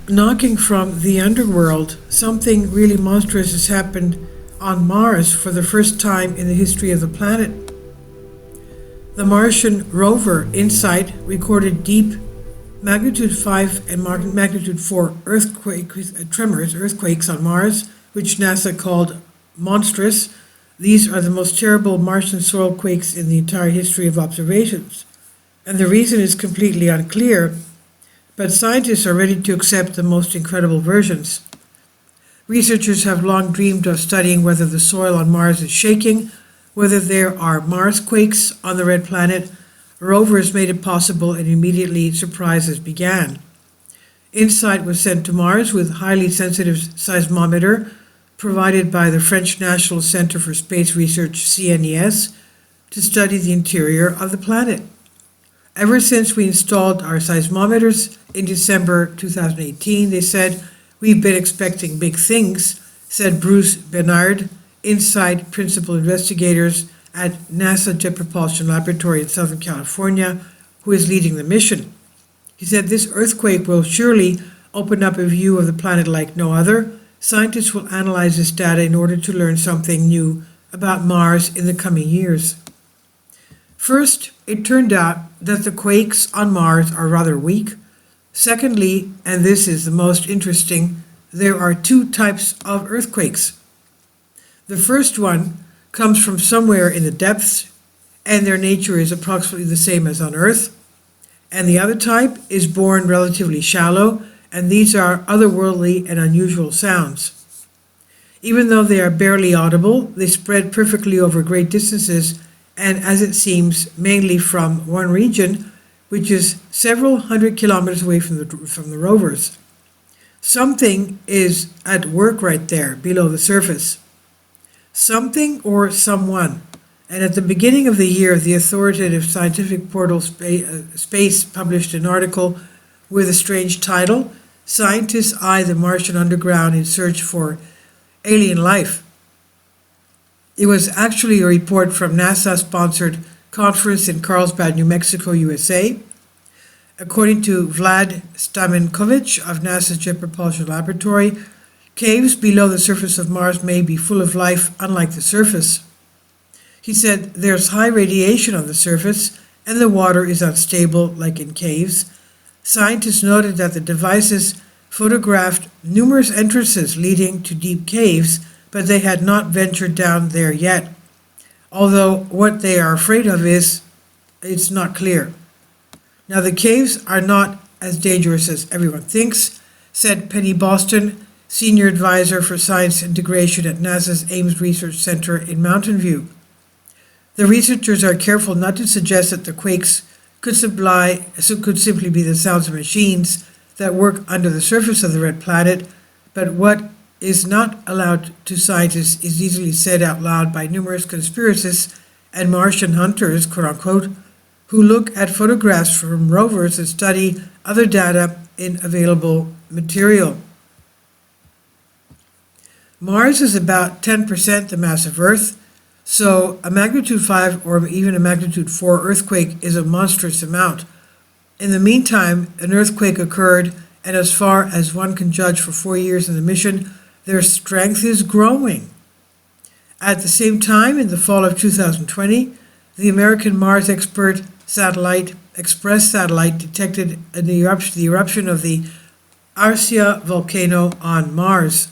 Knocking from the Underworld, something really monstrous has happened on Mars for the first time in the history of the planet. The Martian rover InSight recorded deep magnitude 5 and magnitude 4 earthquakes on Mars, which NASA called Monstrous. These are the most terrible Martian soil quakes in the entire history of observations. And the reason is completely unclear, but scientists are ready to accept the most incredible versions. Researchers have long dreamed of studying whether the soil on Mars is shaking, whether there are Mars quakes on the red planet. Rovers made it possible, and immediately surprises began. InSight was sent to Mars with highly sensitive seismometer provided by the French National Center for Space Research, CNES, to study the interior of the planet. Ever since we installed our seismometers in December 2018, they said, "We've been expecting big things," said Bruce Bernard, InSight principal investigators at NASA Jet Propulsion Laboratory in Southern California, who is leading the mission. He said, "This earthquake will surely open up a view of the planet like no other. Scientists will analyze this data in order to learn something new about Mars in the coming years." First, it turned out that the quakes on Mars are rather weak. Secondly, and this is the most interesting, there are two types of earthquakes. The first one comes from somewhere in the depths, and their nature is approximately the same as on Earth. And the other type is born relatively shallow, and these are otherworldly and unusual sounds. Even though they are barely audible, they spread perfectly over great distances, and as it seems, mainly from one region, which is several hundred kilometers away from the rovers. Something is at work right there below the surface. Something or someone. And at the beginning of the year, the authoritative scientific portal Space published an article with a strange title, "Scientists Eye the Martian Underground in Search for Alien Life." It was actually a report from NASA-sponsored conference in Carlsbad, New Mexico, USA. According to Vlad Stamenkovich of NASA's Jet Propulsion Laboratory, caves below the surface of Mars may be full of life, unlike the surface. He said there's high radiation on the surface, and the water is unstable, like in caves. Scientists noted that the devices photographed numerous entrances leading to deep caves, but they had not ventured down there yet. Although what they are afraid of it's not clear. Now, the caves are not as dangerous as everyone thinks, said Penny Boston, Senior Advisor for Science Integration at NASA's Ames Research Center in Mountain View. The researchers are careful not to suggest that the quakes could simply be the sounds of machines that work under the surface of the red planet, but what is not allowed to scientists is easily said out loud by numerous conspiracists and Martian hunters, quote-unquote, who look at photographs from rovers and study other data in available material. Mars is about 10% the mass of Earth, so a magnitude 5 or even a magnitude 4 earthquake is a monstrous amount. In the meantime, an earthquake occurred, and as far as one can judge for 4 years in the mission, their strength is growing. At the same time, in the fall of 2020, the American Mars Express satellite detected the eruption of the Arsia volcano on Mars.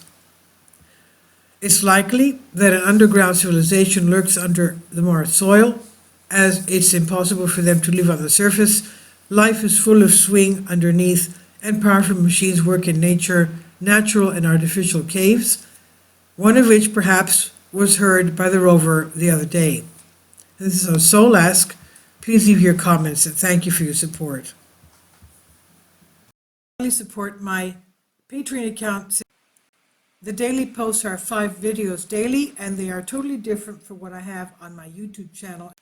It's likely that an underground civilization lurks under the Mars soil, as it's impossible for them to live on the surface. Life is full of swing underneath, and powerful machines work in natural and artificial caves, one of which perhaps was heard by the rover the other day. This is on Soul Ask. Please leave your comments, and thank you for your support. Please support my Patreon account. The daily posts are 5 videos daily, and they are totally different from what I have on my YouTube channel.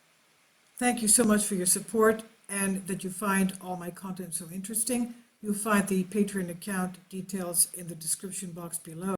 Thank you so much for your support, and that you find all my content so interesting. You'll find the Patreon account details in the description box below.